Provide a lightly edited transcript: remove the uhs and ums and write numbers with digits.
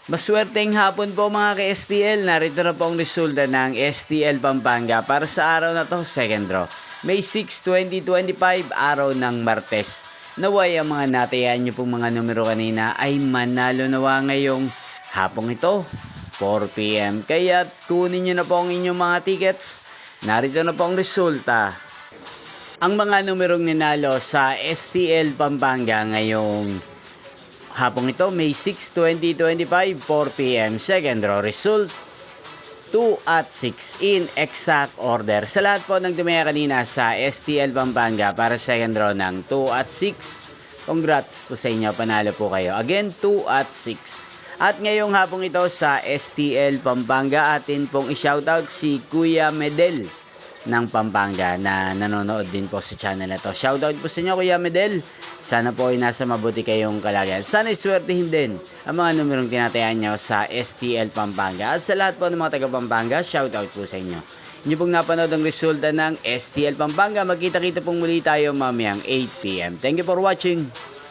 Maswerteng hapon po mga ka-STL. Narito na po ang resulta ng STL Pampanga para sa araw na to, second draw. May 6, 2025, araw ng Martes. Naway ang mga natayan nyo pong mga numero kanina ay manalo nawa ngayong hapong ito, 4 p.m. Kaya kunin nyo na po ang inyong mga tickets. Narito na po ang resulta. Ang mga numerong ninalo sa STL Pampanga ngayong hapong ito, May 6, 2025, 4 p.m. Second draw result, 2 at 6 in exact order. Sa lahat po ng tumaya kanina sa STL Pampanga para second draw ng 2 at 6, congrats po sa inyo, panalo po kayo. Again, 2 at 6. At ngayong hapong ito sa STL Pampanga, atin pong i-shoutout si Kuya Medel ng Pampanga na nanonood din po sa channel na to. Shoutout po sa inyo, Kuya Medel. Sana po ay nasa mabuti kayong kalagayan. Sana iswertihin din ang mga numerong tinatayan nyo sa STL Pampanga. At sa lahat po ng mga taga Pampanga, shoutout po sa inyo. Inyo pong napanood ang resulta ng STL Pampanga. Magkita-kita pong muli tayo mamayang 8 p.m. Thank you for watching.